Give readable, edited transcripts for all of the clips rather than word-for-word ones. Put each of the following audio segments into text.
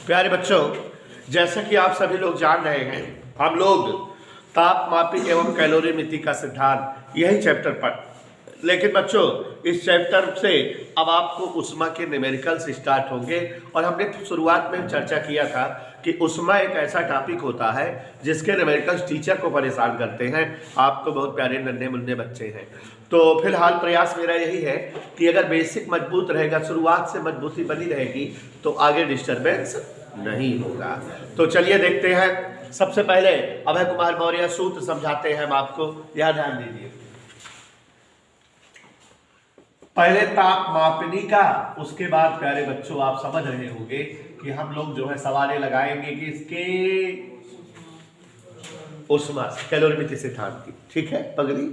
प्यारे बच्चों, जैसा कि आप सभी लोग जान रहे हैं, हम लोग तापमापी एवं कैलोरीमिति का सिद्धांत यही चैप्टर पर, लेकिन बच्चों इस चैप्टर से अब आपको उष्मा के न्यूमेरिकल्स स्टार्ट होंगे। और हमने शुरुआत में चर्चा किया था कि उष्मा एक ऐसा टॉपिक होता है जिसके न्यूमेरिकल्स टीचर को परेशान करते हैं। आप तो बहुत प्यारे नन्हे मुन्ने बच्चे हैं, तो फिलहाल प्रयास मेरा यही है कि अगर बेसिक मजबूत रहेगा, शुरुआत से मजबूती बनी रहेगी, तो आगे डिस्टर्बेंस नहीं होगा। तो चलिए देखते हैं। सबसे पहले अभय कुमार मौर्य सूत्र समझाते हैं हम आपको, यह ध्यान दीजिए। पहले ताप मापनी का, उसके बाद प्यारे बच्चों आप समझ रहे होंगे कि हम लोग जो है सवालें लगाएंगे कि इसके उष्मा कैलोरीमिति सिद्धांत की, ठीक है पगली।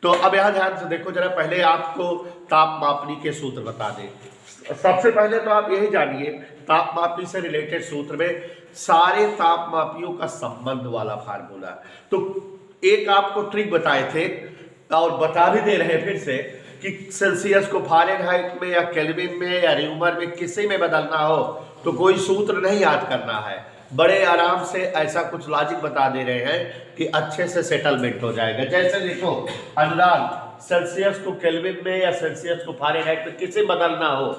तो अब यहां ध्यान से देखो जरा, पहले आपको ताप मापनी के सूत्र बता दें। सबसे पहले तो आप यही जानिए, ताप मापनी से रिलेटेड सूत्र में सारे ताप मापियों का संबंध वाला फार्मूला। तो एक आपको ट्रिक बताए थे और बता भी दे रहे फिर से कि सेल्सियस को फारेनहाइट में या केल्विन में या न्यूमर में किसी में बदलना हो तो कोई सूत्र नहीं याद करना है, बड़े आराम से ऐसा कुछ लॉजिक बता दे रहे हैं कि अच्छे से सेटलमेंट हो जाएगा। जैसे देखो अनुराग, सेल्सियस को केल्विन में या सेल्सियस को फारेनहाइट में किसी बदलना हो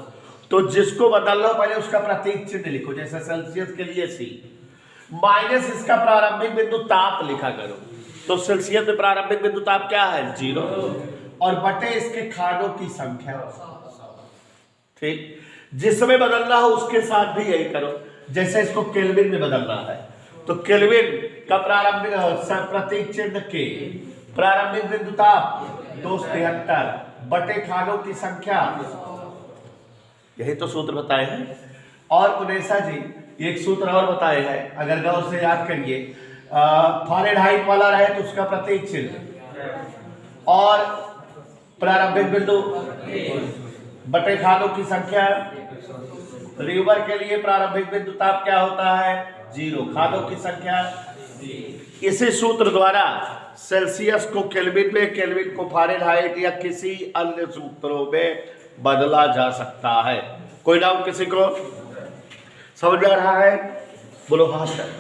तो जिसको बदलना हो पहले उसका प्रतीक चिन्ह लिखो। जैसे सेल्सियस के लिए C माइनस इसका प्रारंभिक बिंदु ताप लिखा करो। तो सेल्सियस में प्रारंभिक बिंदु ताप क्या है? 0, और बटे इसके खानों की संख्या, ठीक। जिसमें बदलना हो उसके साथ भी यही करो। जैसे इसको केल्विन में बदलना है तो केल्विन का प्रारंभिक प्रतीक चिन्ह के, प्रारंभिक बिंदु ताप 273 बटे खानों की संख्या, यही तो सूत्र बताए हैं। और उनेसा जी एक सूत्र और बताए हैं, अगर गौर से याद करिए, फारेनहाइट वाला रहे तो उसका प्रतीक चिन्ह और प्रारंभिक बिंदु बटे खानों की संख्या। न्यूमर के लिए प्रारंभिक बिंदु ताप क्या होता है? 0, खानों की संख्या। इसी सूत्र द्वारा सेल्सियस को केल्विन में, केल्विन को फारेनहाइट या किसी अन्य सूत्रों में बदला जा सकता है। कोई डाउट किसी को? समझ आ रहा है? बोलो हाँ सर।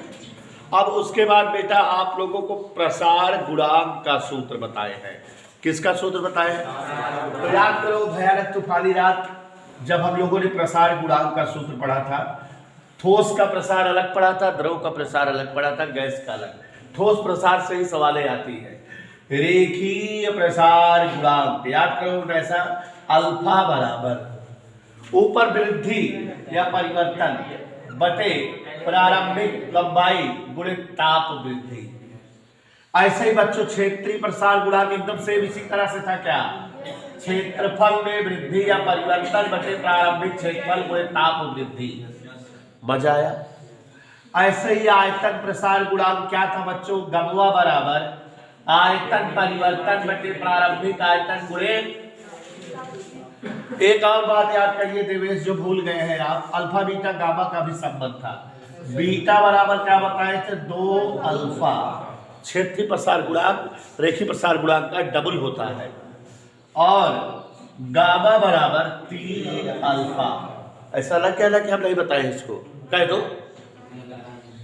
अब उसके बाद बेटा आप लोगों को प्रसार गुणांक का सूत्र बताए हैं। किसका सूत्र बताए हैं? तो याद करो, भयानक तूफानी रात जब हम लोगों ने प्रसार गुणांक का सूत्र पढ़ा था, ठोस का प्रसार अलग पढ़ा था, द्रव का प्रसार अलग पढ़ा था, गैस का अलग। ठोस प्रसार से ही सवालें आती है। रेखीय प्रसार गुणांक याद करो, ऐसा अल्फा बराबर ऊपर वृद्धि या परिवर्तन बटे प्रारंभिक लंबाई गुणित ताप वृद्धि। ऐसे ही बच्चों क्षेत्रीय प्रसार गुणांक एकदम से इसी तरह से था। क्या? क्षेत्रफल में वृद्धि या परिवर्तन बटे प्रारंभिक क्षेत्रफल गुणित ताप वृद्धि। मजा आया? ऐसे ही आयतन प्रसार गुणांक क्या था बच्चों? गमवा बराबर आयतन परिवर्तन बटे प्रारंभिक आयतन गुणित। एक और बात याद करिए देवेश, जो भूल गए हैं आप, अल्फा बीटा गामा का भी संबंध था। बीटा बराबर क्या बताए थे? 2 अल्फा। क्षेत्रीय प्रसार गुणांक रेखीय प्रसार गुणांक का डबल होता है और गामा बराबर 3 अल्फा। ऐसा लग क्या कि हम नहीं बताए इसको? कह दो,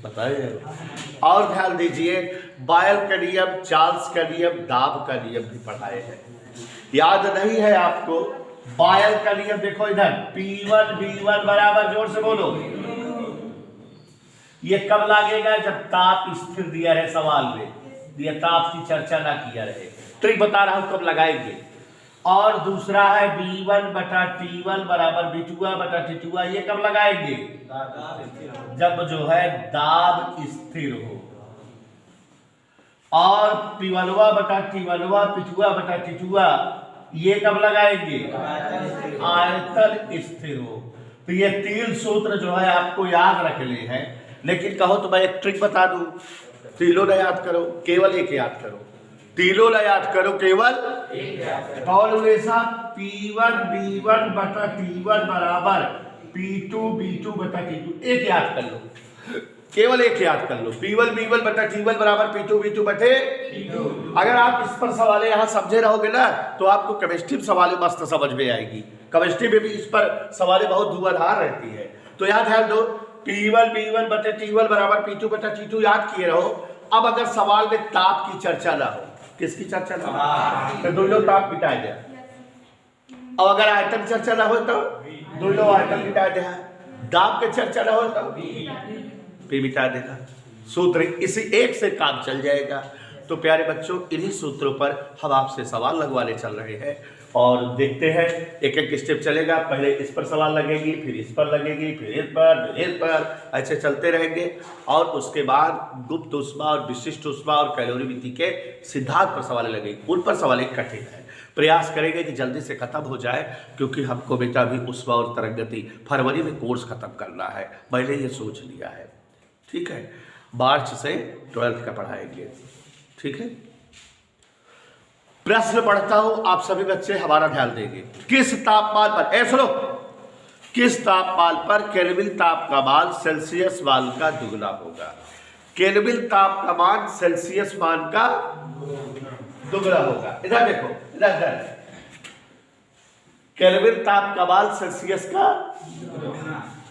बताइए। और ध्यान दीजिए, बायल का नियम, चार्ल्स का नियम, दाब का नियम भी पढ़ाए हैं। याद नहीं है आपको? बायल का नियम देखो इधर, P1 V1 बराबर, जोर से बोलो, ये कब लागेगा? जब ताप स्थिर दिया रहे सवाल में, ये ताप की चर्चा ना किया रहे। ट्रिक बता रहा हूं कब लगाएंगे। और दूसरा है B1 बटा T1 बराबर B2 बटा T2, ये कब लगाएंगे? जब जो है दाब स्थिर हो। और P1 बटा T1 P2 बटा T2, ये कब लगाएंगे? आयतन स्थिर हो। तो ये 3 सूत्र जो है आपको याद रखने हैं, लेकिन कहो तो मैं एक ट्रिक बता दूं, तीनों ना याद करो, केवल एक याद करो। तीनों ना याद करो, केवल एक। और ऐसा P1 B1 बटा T1 बराबर P2 B2 बटा T2, एक याद कर लो, केवल एक याद कर लो। P1 B1 बटा T1 बराबर P2 B2 बटे T2। अगर आप इस पर सवालें यहाँ समझे रहोगे ना तो आपको केमिस्ट्री में सवालें मस्त समझ में आएगी। केमिस्ट्री में भी इस पर सवालें बहुत धुआंधार रहती है। तो यहाँ ध्यान दो, P1 B1 बटे T1 बराबर P2 बटा T2 याद किए रहो। अब अगर सवाल में ताप की चर्चा ना हो, किसकी चर्चा ना हो, तो दोनों ताप मिटा दिया। अब अगर आयतन चर्चा ना हो तो दोनों आयतन मिटा दिया। दाब के चर्चा ना हो तो P मिटा देगा। सूत्र इसी एक से काम चल जाएगा। तो प्यारे बच्चों, इन्हीं सूत्रों पर हम आपसे सवाल लगवाने चल रहे हैं और देखते हैं एक एक स्टेप चलेगा। पहले इस पर सवाल लगेगी, फिर इस पर लगेगी, फिर इस पर, ऐसे चलते रहेंगे। और उसके बाद गुप्त ऊष्मा और विशिष्ट ऊष्मा और कैलोरीमिति के सिद्धांत पर सवाल लगेगी। उन पर सवाल कठिन है, प्रयास करेंगे कि जल्दी से खत्म हो जाए, क्योंकि हमको बेटा भी ऊष्मा और तरंगति फरवरी में कोर्स खत्म करना है, पहले ये सोच लिया है। ठीक है, मार्च से 12th का पढ़ाएंगे। ठीक है, प्रश्न पढ़ता हूं, आप सभी बच्चे हमारा ध्यान देंगे। किस तापमान पर, ऐसा सुनो, किस तापमान पर केल्विन ताप का मान सेल्सियस मान का दुगना होगा? केल्विन ताप का मान सेल्सियस मान का दुगना होगा। इधर देखो, इधर केल्विन ताप का मान सेल्सियस का,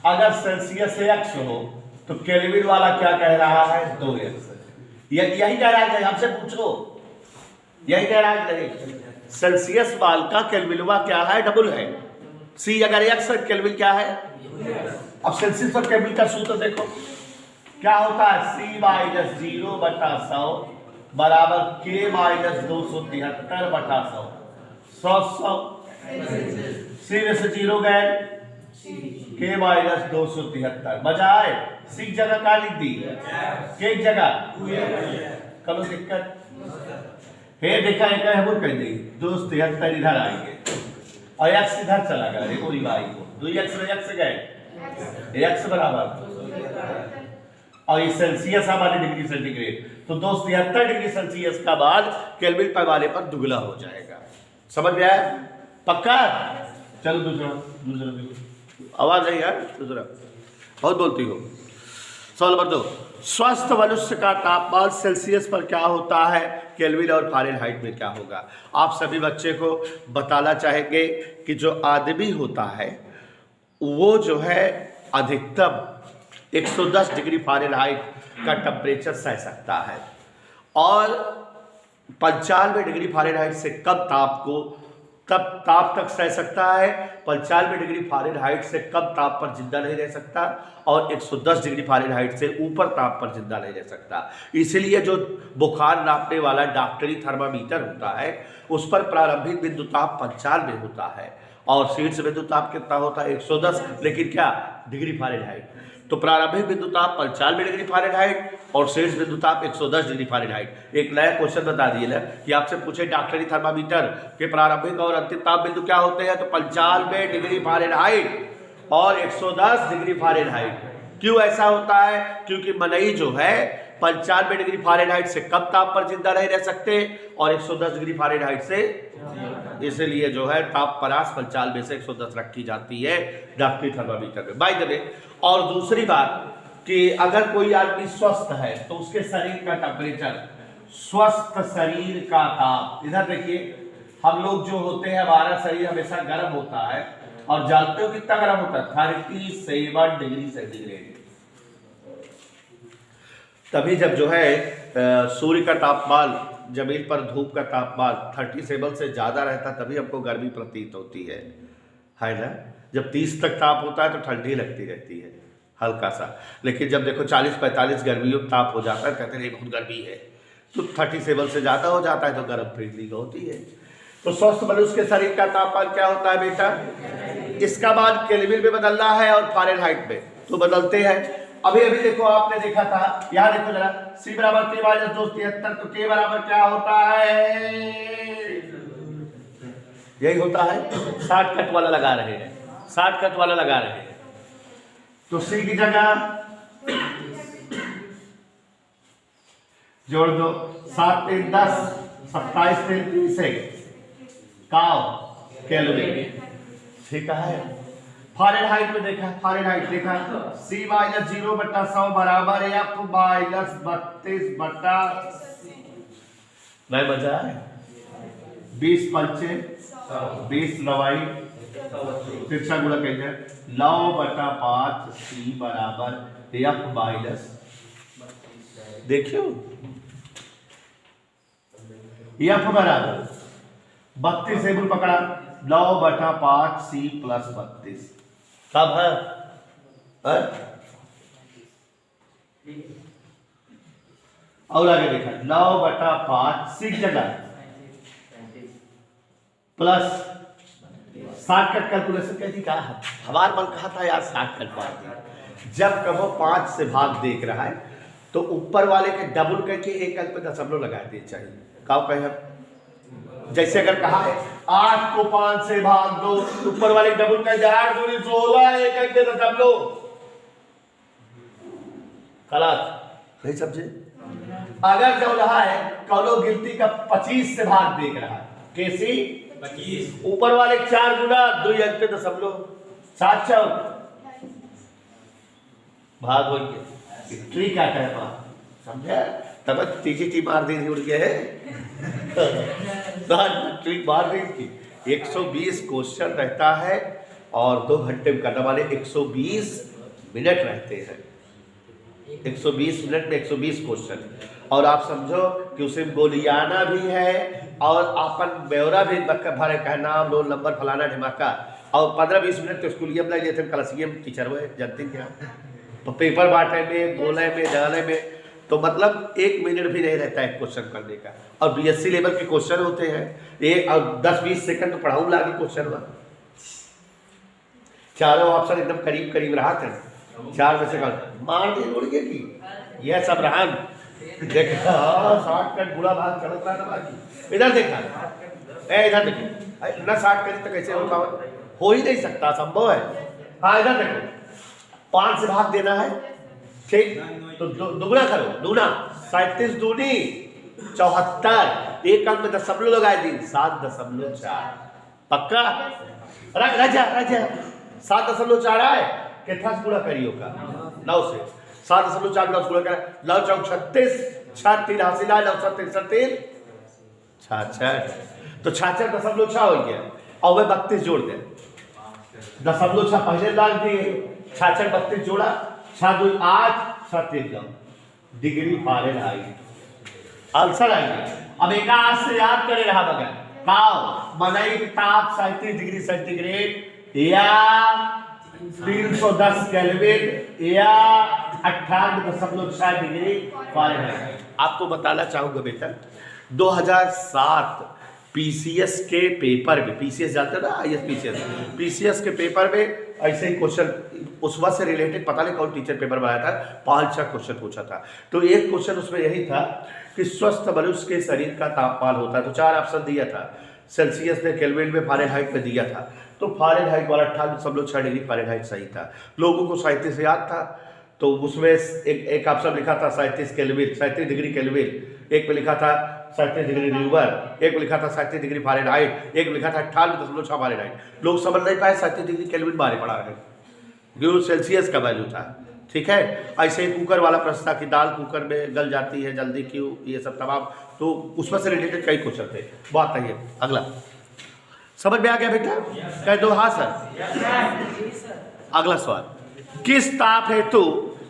अगर सेल्सियस x हो तो केल्विन वाला क्या कह रहा है? 2x। यही कह रहा है, हमसे पूछो, यही कह रहा है। नहीं, सेल्सियस मान का केल्विनवा क्या है? डबल है। C अगर x है, केल्विन क्या है? अब सेल्सियस और केल्विन का सूत्र देखो क्या होता है। C माइनस 0 बटा 100 बराबर K माइनस 273 बटा 100। 100 C में से 0 गए, K माइनस 273। मजा आए? C जगह क्या लिख दी? K जगह करो दिक्कत है। देखा एक है वो कह दी 273 इधर आएंगे और x इधर चला गया। देखो रिवाई को 2x में x गए, x बराबर, और ये सेल्सियस हमारे डिग्री सेंटीग्रेड, तो 273 डिग्री सेल्सियस का बाद केल्विन पैमाने पर दुगना हो जाएगा। समझ में आया? पक्का? चलो दूसरा आवाज नहीं यार, दूसरा बहुत बोलती हो। सवाल नंबर 2, स्वस्थ मनुष्य का तापमान सेल्सियस पर क्या होता है, केल्विन और फ़ारेनहाइट में क्या होगा? आप सभी बच्चे को बताना चाहेंगे कि जो आदमी होता है वो जो है अधिकतम 110 डिग्री फ़ारेनहाइट का टेम्परेचर सह सकता है और 95 डिग्री फ़ारेनहाइट से कम ताप तक सह सकता है। 95 डिग्री फ़ारेनहाइट से कम ताप पर जिंदा नहीं रह सकता और 110 डिग्री फ़ारेनहाइट से ऊपर ताप पर जिंदा नहीं रह सकता। इसलिए जो बुखार नापने वाला डॉक्टरी थर्मामीटर होता है उस पर प्रारंभिक बिंदु ताप 95 होता है और शीर्ष बिंदु ताप कितना होता है? 110, लेकिन क्या डिग्री फ़ारेनहाइट। तो प्रारंभिक बिंदु ताप 95 डिग्री फ़ारेनहाइट और शीर्ष बिंदु ताप 110 डिग्री फ़ारेनहाइट। एक नया क्वेश्चन बता दिए ना कि आपसे पूछे डॉक्टरी थर्मामीटर के प्रारंभिक और अंतिम ताप बिंदु क्या होते हैं, तो 95 डिग्री फ़ारेनहाइट और 110 डिग्री फ़ारेनहाइट। क्यों ऐसा होता है? क्योंकि मनई जो है 95 डिग्री फ़ारेनहाइट से कम ताप पर जिंदा नहीं रह सकते और 110 डिग्री फ़ारेनहाइट से, इसलिए जो है ताप परास 95 से 110 रखी जाती है डॉक्टरी थर्मामीटर में। बाय द वे, और दूसरी बात कि अगर कोई आदमी स्वस्थ है तो उसके शरीर का टेम्परेचर, स्वस्थ शरीर का ताप, इधर देखिए, हम लोग जो होते हैं हमारा शरीर हमेशा गर्म होता है और जानते हो कितना गर्म होता है? 37 डिग्री सेंटीग्रेड। तभी जब जो है सूर्य का तापमान, जमीन पर धूप का तापमान 37 से ज़्यादा रहता है तभी हमको गर्मी प्रतीत होती है ना। जब 30 तक ताप होता है तो ठंडी लगती रहती है हल्का सा, लेकिन जब देखो 40-45 गर्मी ताप हो जाता है, कहते हैं बहुत गर्मी है, तो 37 से ज़्यादा हो जाता है तो गर्म फीलिंग होती है। तो स्वस्थ मनुष्य के शरीर का तापमान क्या होता है बेटा? इसका बाद केल्विन में बदलना है और फ़ारेनहाइट में, तो बदलते हैं। अभी देखो, आपने देखा था, यहाँ देखो जरा, C बराबर K माइनस 273, तो K बराबर क्या होता है? यही होता है, शॉर्टकट वाला लगा रहे हैं, शॉर्टकट वाला लगा रहे हैं। तो C की जगह जोड़ दो, 7 3 10, 27 3 30 केल्विन। ठीक है, फ़ारेनहाइट में देखा, फ़ारेनहाइट देखा, C माइनस 0 बटा 100 बराबर F माइनस 32 बटा, नहीं बचा है 20 पंचे 20 9 तिरछा गुणा कहेंगे 9/5 C बराबर F माइनस, देखियो F बराबर 32 टेबल पकड़ा, 9/5 C प्लस 32 कब है? और आगे देखा 9/5 C जगह प्लस 60 का कैलकुलेशन कैसी कहा है, हमारा मन कहा था यार 60 कर पाते। जब कहो 5 से भाग देख रहा है तो ऊपर वाले के डबल करके एक अंक पे दशमलव लगा दिए चाहिए। कहो कहे हम जैसे अगर कहा है 8 को 5 से भाग दो, ऊपर वाले डबल कर 8 दूनी 16 एक अंक पे दशमलव, गलत नहीं समझे। अगर जो रहा है कौनो गिनती का 25 से भाग देख रहा है, कैसी 25, ऊपर वाले 4 गुना 2 अंक पे दशमलव 7 4 भाग हो गया, ट्रिक आता है वहां, समझे? तब तीखी मार दी उड़ गया है ट्रिक मार दी थी। 120 क्वेश्चन रहता है और 2 घंटे में करने वाले 120 मिनट रहते हैं। 120 मिनट में 120 क्वेश्चन, और आप समझो कि उसे गोलियाना भी है और अपन ब्यौरा भी भरे का नाम रोल नंबर फलाना ढिमाका, और 15-20 मिनट तो स्कूलियम लग जाते हैं, कलसियम टीचर हुए जानते क्या, तो पेपर बांटे में, बोले में, डाले में, तो मतलब 1 मिनट भी नहीं रहता है क्वेश्चन करने का। और बीएससी लेवल के क्वेश्चन होते हैं, एक और 10-20 सेकंड तो पढ़ाऊ लागे क्वेश्चन में, चारों ऑप्शन एकदम करीब करीब रहा था, 4 में से मार दी उड़ गई की यह सब रहा देखा। शॉर्टकट बुरा भाग चलत रहा बाकी इधर देखा, इधर देखो ना, 60 करी तो कैसे होता हो ही नहीं सकता, संभव है। हाँ इधर देखो 5 से भाग देना है, ठीक, तो दुगना करो, दूना 37 दूनी 74, एक अंक में दशमलव लगाए दी 7.4 पक्का राजा 7.4 आए, कितना पूरा करियो का 9 से 7.4 गुणा करें, 9 चौक 36, 6 3 हासिल है, 9 7 3 3 66, तो 66.6 हो गया, और वह 32 जोड़ दे, 0.6 पहले डाल दिए, 66 32 जोड़ा, 6 2 8 7 3 9 डिग्री फारेनहाइट आंसर आएगा। अब एक आज से याद करे रहा बगैर पाओ मनाई ताप 37 डिग्री सेंटीग्रेड या 310 केल्विन या 98.6 डिग्री फारेनहाइट। आपको बताना चाहूंगा बेटा 2007 पीसीएस के पेपर में, पीसीएस जानते हैं ना, आईएएस पीसीएस के पेपर में ऐसे ही क्वेश्चन उस वक्त से रिलेटेड पता नहीं कौन टीचर पेपर बनाया था, 5-6 क्वेश्चन पूछा था। तो एक क्वेश्चन उसमें यही था कि स्वस्थ मनुष्य के शरीर का तापमान होता है, तो 4 ऑप्शन दिया था, सेल्सियस में, केल्विन में, फारेनहाइट में दिया था, तो फारेनहाइट वाला 98.6 डिग्री फारेनहाइट सही था। लोगों को 37 याद था, तो उसमें एक ऑप्शन लिखा था 37 केल्विन, 37 डिग्री केल्विन, एक में लिखा था 37 डिग्री न्यूबर, एक में लिखा था 37 डिग्री फारेनहाइट, एक में लिखा था 98.6 फारेनहाइट। लोग समझ नहीं पाए 37 डिग्री केल्विन बारे पढ़ा रहे, जो सेल्सियस का वैल्यू था, ठीक है। ऐसे ही कुकर वाला प्रश्न था कि दाल कुकर में गल जाती है जल्दी क्यों, ये सब तमाम, तो उसमें से रिलेटेड कई क्वेश्चन थे। बात नहीं है, अगला समझ में आ गया बेटा? कह दो हाँ सर। अगला सवाल, किस ताप हेतु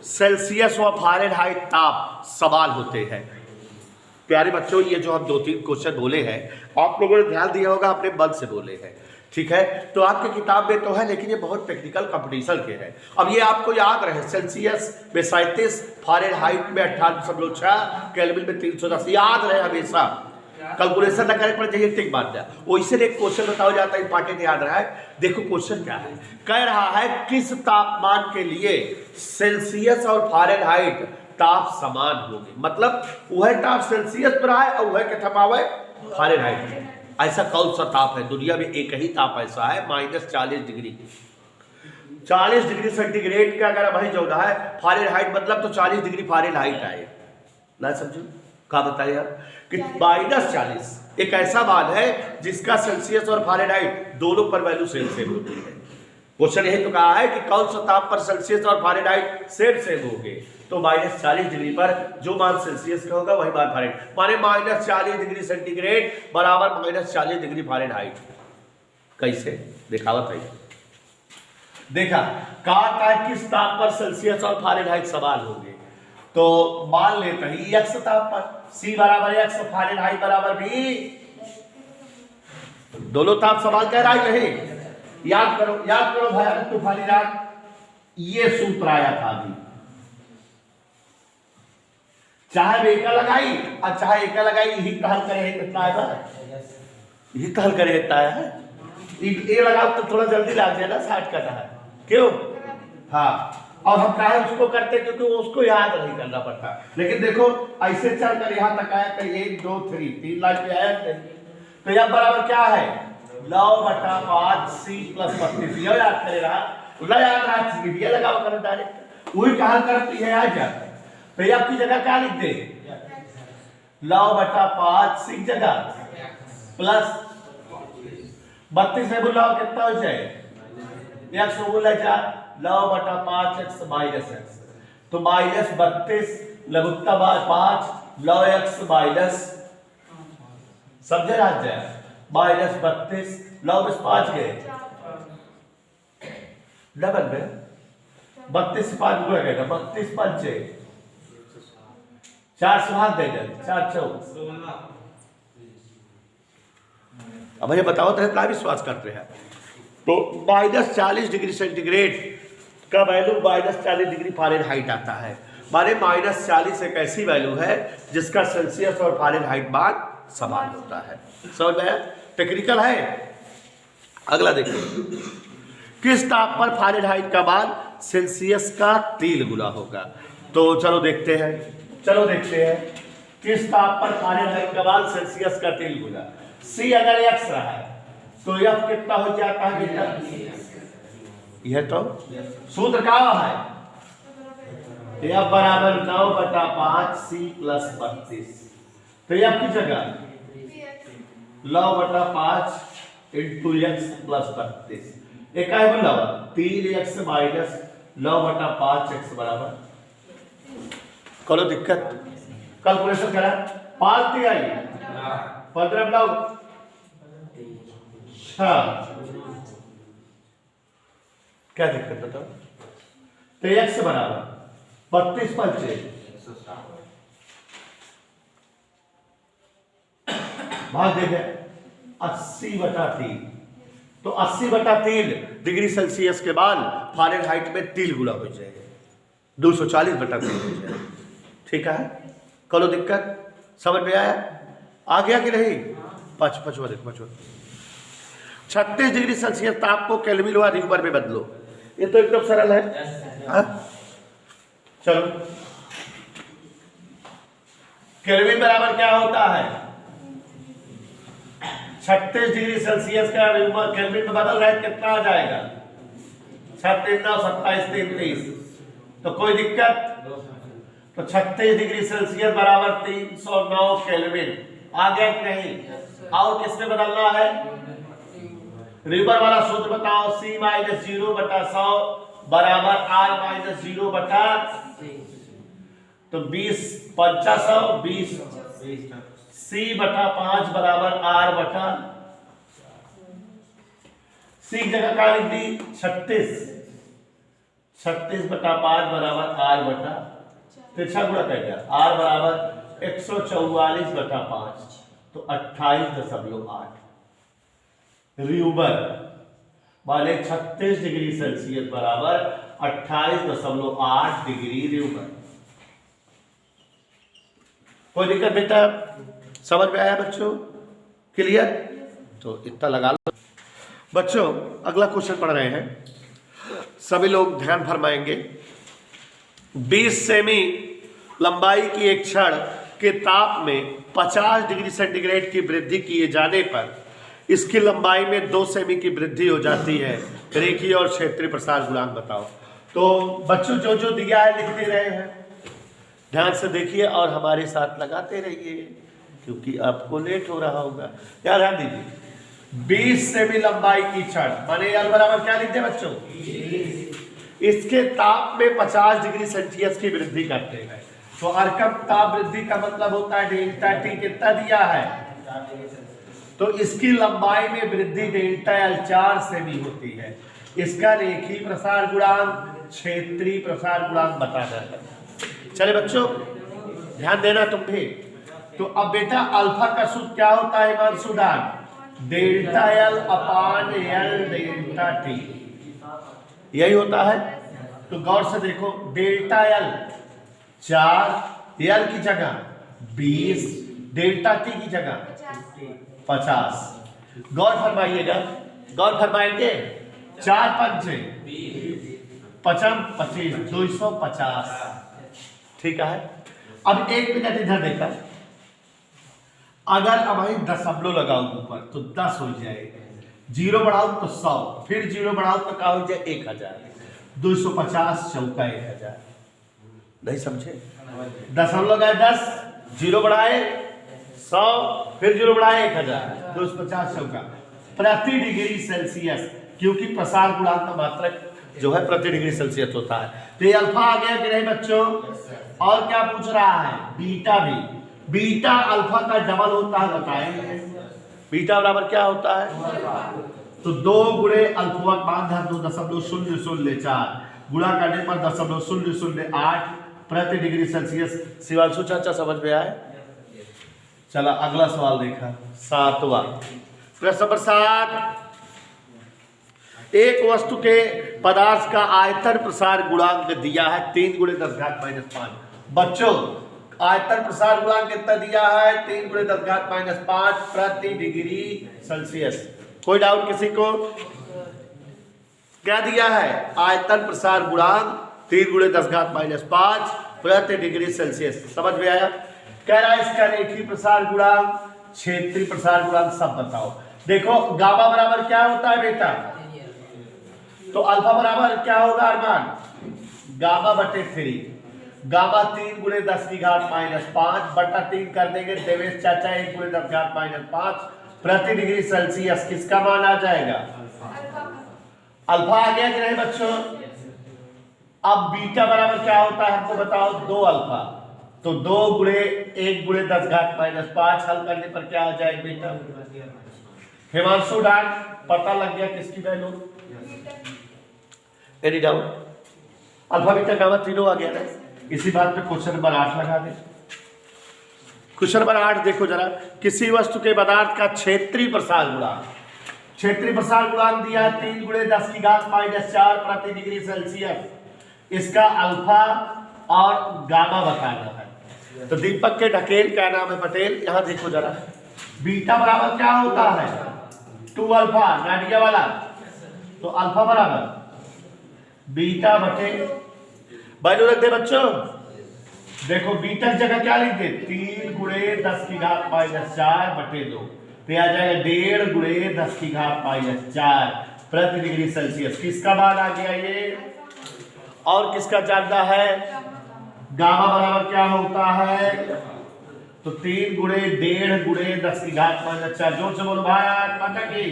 सेल्सियस व फारेनहाइट ताप सवाल होते हैं? प्यारे बच्चों, ये जो हम 2-3 क्वेश्चन बोले हैं आप लोगों ने ध्यान दिया होगा, अपने मन से बोले हैं, ठीक है। तो आपके किताब में तो है, लेकिन ये बहुत टेक्निकल कंपटीशन के हैं। अब ये आपको याद रहे, सेल्सियस में 37, फारेनहाइट में 98.6, केल्विन में 310, याद रहे हमेशा, कैलकुलेशन न करे पर चाहिए, टिक बात है। वैसे एक क्वेश्चन बताया जाता है, इंपॉर्टेंट याद रहा है। देखो क्वेश्चन क्या है, कह रहा है किस तापमान के लिए सेल्सियस और फारेनहाइट ताप समान होंगे, मतलब वह ताप सेल्सियस पर है और वह क्या थमावे फारेनहाइट में। ऐसा कौन सा ताप है दुनिया में? एक ही ताप ऐसा है, -40 डिग्री, 40 डिग्री सेंटीग्रेड का अगर भाई जो है फारेनहाइट मतलब तो 40 डिग्री फारेनहाइट आए ना, समझो क्या बताइए आप कि -40 एक ऐसा मान है जिसका सेल्सियस और फारेनहाइट दोनों पर वैल्यू सेम होती है। क्वेश्चन यही तो कहा है कि कौन सा ताप पर सेल्सियस और फारेनहाइट सेम होंगे, तो -40 डिग्री पर जो मान सेल्सियस का होगा वही मान फारेनहाइट, माने -40 डिग्री सेंटीग्रेड बराबर -40 डिग्री फारेनहाइट। कैसे दिखावत है, देखा कहा है किस ताप पर सेल्सियस और फारेनहाइट सवाल होंगे। तो मान लेते हैं एक्स ताप पर, सी बराबर एक्स, फारेनहाइट बराबर भी, दोनों ताप सवाल कह रहा है नहीं। याद करो भयानक तूफानी रात, ये सूत्र आया था अभी, चाहे बेका लगाई और चाहे एका लगाई, यही कहल करे कितना आएगा, यही कहल करे इतना है। ये लगाओ तो थोड़ा जल्दी लग जाए ना, 60 का है क्यों, हाँ। और हम काहे उसको करते क्योंकि उसको याद नहीं करना पड़ता। लेकिन देखो ऐसे चलकर यहाँ तक आया कि 1 2 3 3 लाख पे आया नहीं, तो यह बराबर क्या है 9/5 C + 32। यह याद करे रहा, याद रहा, ये लगाओ कर डायरेक्ट वही कहा करती है आ जाता। तो ये आपकी जगह क्या लिख दे 9/5 C जगह प्लस 32 में बुलाओ कितना हो जाए, x बोला जा 9/5 x माइनस x, तो -32 लघुत्तम 5 log x माइनस, समझे राज जाए -32 log 5 गए डबल में 32 से 5 गुणा करेगा, 32 5 4 से भाग देगा 4 4। अब ये बताओ तो इतना विश्वास करते हैं। तो -40 डिग्री सेंटीग्रेड का वैल्यू -40 डिग्री फारेनहाइट आता है, माने -40 एक ऐसी वैल्यू है जिसका सेल्सियस और फारेनहाइट मान समान होता है। समझ में, टेक्निकल है। अगला देखिए, किस ताप पर फारेनहाइट का मान सेल्सियस का 3 गुना होगा। तो चलो देखते हैं किस ताप पर फारेनहाइट का मान सेल्सियस का 3 गुना। सी अगर x रहा है तो F कितना हो जाता है बेटा, यह तो सूत्र क्या है, F बराबर 9/5 C + 32। तो F की जगह 9/5 × x + 32, एक है बोला 3x माइनस 9/5 x बराबर, करो दिक्कत कैलकुलेशन करा, पालती आई 15 ब्लाउ 6, क्या दिक्कत बताओ। तो x बराबर 32 5 भाग देंगे 80/3, तो 80/3 डिग्री सेल्सियस के बाद फारेनहाइट में 3 गुना हो जाएगा, 240/3 हो जाएगा। ठीक है, करो दिक्कत, समझ में आया, आ गया कि नहीं। पांचवा देखो 36 डिग्री सेल्सियस ताप को केल्विन व न्यूटन में बदलो, ये तो एकदम सरल है। चलो केल्विन बराबर क्या होता है 36 डिग्री सेल्सियस का न्यूटन केल्विन में बदल रहा है, कितना आ जाएगा 36 9 27 33, तो कोई दिक्कत। तो 36 डिग्री सेल्सियस बराबर 309 केल्विन आ गया कि नहीं। और किसमें बदलना है, रिवर वाला सूत्र बताओ, C - 0/100 बराबर R - 0/, तो 20 500 20 C/5 बराबर R/, C जगह क्या लिख दी 36/5 बराबर R/, तिरछा गुणा कर दिया, R बराबर 144/5, तो 28.8 र्यूबर, माने 36 डिग्री सेल्सियस बराबर 28.8 डिग्री र्यूबर। कोई दिक्कत बेटा, समझ में आया बच्चों, क्लियर। तो इतना लगा लो बच्चों। अगला क्वेश्चन पढ़ रहे हैं, सभी लोग ध्यान फरमाएंगे। 20 सेमी लंबाई की एक छड़ के ताप में 50 डिग्री सेंटीग्रेड की वृद्धि किए जाने पर इसकी लंबाई में 2 सेमी की वृद्धि हो जाती है, रेखीय और क्षेत्रीय प्रसार गुणांक बताओ। तो बच्चों जो जो दिया है लिखते रहे हैं, ध्यान से देखिए और हमारे साथ लगाते रहिए क्योंकि आपको लेट हो रहा होगा। क्या ध्यान दीजिए, 20 सेमी लंबाई की छड़, माने L बराबर क्या लिखते हैं बच्चों, इसके ताप में 50 डिग्री सेल्सियस की वृद्धि करते हैं। तो अर्कम ताप वृद्धि का मतलब होता है डेल्टा T, कितना दिया है तो इसकी लंबाई में वृद्धि डेल्टा एल 4 से भी होती है। इसका रेखीय प्रसार गुणांक क्षेत्रीय प्रसार गुणांक बताना है। चले बच्चों ध्यान देना तुम भी। तो अब बेटा अल्फा का सूत्र क्या होता है हिमांशुदान? डेल्टा एल अपान एल डेल्टा टी, यही होता है। तो गौर से देखो, डेल्टा एल 4, एल की जगह 20, डेल्टा टी की जगह 50। गौर फरमाइएगा, गौर फरमाएंगे। 4 पंचे 50 25 250, ठीक है। अब 1 मिनट इधर देखा, अगर अब भाई दशमलव लगाऊं ऊपर तो 10 हो जाएगा, 0 बढ़ाऊं तो 100, फिर 0 बढ़ाऊं तो क्या हो जाए 1000, 250 चौका 1000। नहीं समझे? दशमलव लगाए 10, 0 बढ़ाए 100, फिर 0 बढ़ाए 1000, 250 चौका प्रति डिग्री सेल्सियस, क्योंकि प्रसार गुणांक का मात्रक जो है प्रति डिग्री सेल्सियस होता है। तो ये अल्फा आ गया कि नहीं बच्चों? और क्या पूछ रहा है? बीटा भी। बीटा अल्फा का डबल होता है, बताएंगे। बीटा बराबर क्या होता है? तो 2 गुणे अल्फा मान धर 2.004 गुणा करने पर 0.008 प्रति डिग्री सेल्सियस। शिवांशु चाचा समझ में आए? चला अगला सवाल देखा, 7वां प्रश्न नंबर 7। एक वस्तु के पदार्थ का आयतन प्रसार गुणांक दिया है 3 गुणे 10 घात -5। बच्चों आयतन प्रसार गुणांक कितना दिया है? 3 गुणे 10 घात -5 प्रति डिग्री सेल्सियस। कोई डाउट किसी को? क्या दिया है? आयतन प्रसार गुणांक 3 गुणे 10 घात -5 प्रति डिग्री सेल्सियस। समझ में आया? कह रहा है इसका रेखीय प्रसार गुणांक, क्षेत्रीय प्रसार गुणांक सब बताओ। देखो गामा बराबर क्या होता है बेटा? तो अल्फा बराबर क्या होगा अरमान? गामा बटे 3। गामा 3 गुणे 10 की घात -5 बटा 3 कर देंगे देवेश चाचा 1 गुणे 10 घात -5 प्रति डिग्री सेल्सियस। किसका मान आ जाएगा? अल्फा आ गया कि नहीं बच्चों? अब बीटा बराबर क्या होता है हमको बताओ? 2 अल्फा। तो 2 गुणे 1 गुणे 10 घात -5 हल करने पर क्या आ जाएगा बेटा? हिमांशु डाल पता लग गया किसकी value? Any doubt? Alpha beta gamma तीनों आ गया ना। इसी बात पे क्वेश्चन नंबर 8 लगा दे। क्वेश्चन नंबर 8 देखो जरा, किसी वस्तु के पदार्थ का क्षेत्रीय प्रसार गुणांक, क्षेत्रीय प्रसार गुणांक दिया है 3 गुणे 10 की घात -4 प्रति डिग्री सेल्सियस। इसका अल्फा और गामा बताना है। तो दीपक के ढकेल क्या नाम है? पटेल। यहां देखो जरा, बीटा बराबर क्या होता है? 2 अल्फा, नाडिया वाला। तो अल्फा बराबर बीटा बटे वैल्यू रख दे बच्चों। देखो बीटा की जगह क्या लिख दे? 3 गुणे 10 की घात -4 बटे 2, तो आ जाएगा 1.5 गुणे 10 की घात -4 प्रति डिग्री सेल्सियस। किसका मान आ गया ये? और किसका जानना है? गामा बराबर क्या होता है? तो 3 गुणे 1.5 गुणे 10 की घात -4। जोर से बोलो भाई माता की।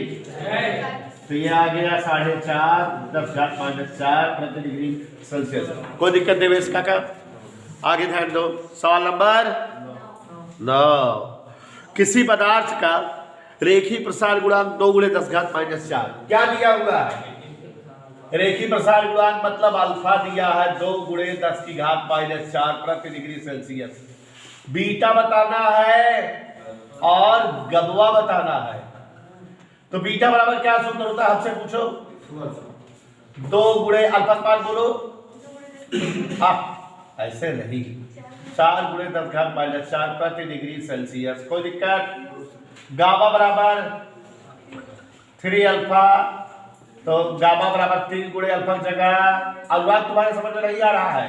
तो ये आ गया 4.5 10 घात -4 प्रति डिग्री सेल्सियस। कोई दिक्कत नहीं इसका का? आगे ध्यान दो। सवाल नंबर 9। किसी पदार्थ का रेखीय प्रसार गुणांक 2 गुणे 10 घात -4 क्या दिया हुआ है? रेखीय प्रसार गुणांक मतलब अल्फा दिया है 2 गुणे 10 की घात -4 प्रति डिग्री सेल्सियस। बीटा बताना है और गबवा बताना है। तो बीटा बराबर क्या सूत्र होता है? हमसे पूछो। 2 गुणे अल्फा मान बोलो। आप ऐसे नहीं, 4 गुणे 10 घात -4 प्रति डिग्री सेल्सियस। कोई दिक्कत? गामा बराबर 3 अल्फा, तो गामा बराबर 3 गुणे अल्फा की जगह। अनुवाद तुम्हारे समझ में नहीं आ रहा है?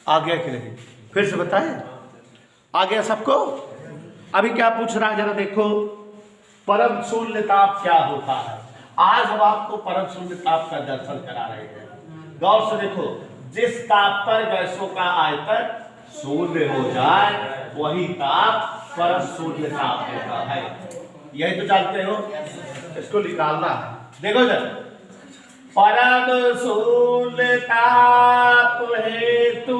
आ गया कि नहीं? फिर से बताएं। आ गया सबको? अभी क्या पूछ रहा है जरा देखो, परम शून्य ताप क्या होता है? आज हम आपको परम शून्य ताप का दर्शन करा रहे हैं। गौर से देखो, जिस ताप पर गैसों का आयतन शून्य हो जाए वही ताप परम शून्य ताप होता है। यही तो जानते हो, इसको निकालना है। देखो जरा, परम शून्य ताप हेतु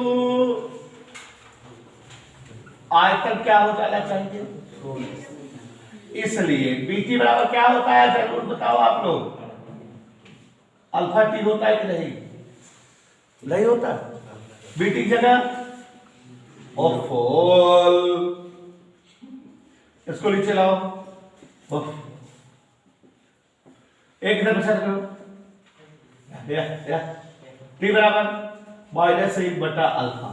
आयतन क्या हो जाना चाहिए, इसलिए बीटी बराबर क्या होता है जरूर बताओ आप लोग, अल्फा टी होता है कि नहीं, नहीं होता, बीटी की जगह ऑफोल, इसको नीचे लाओ, एक इधर बचा करो, या टी बराबर -1 अल्फा।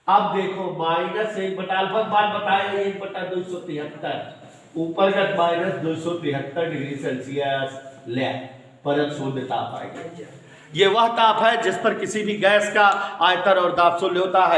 अब देखो -1 मान बताए 1/273, ऊपर का -273 डिग्री सेल्सियस ले परम शून्य ताप आएगा। ये वह ताप है जिस पर किसी भी गैस का आयतन और दाब शून्य होता है।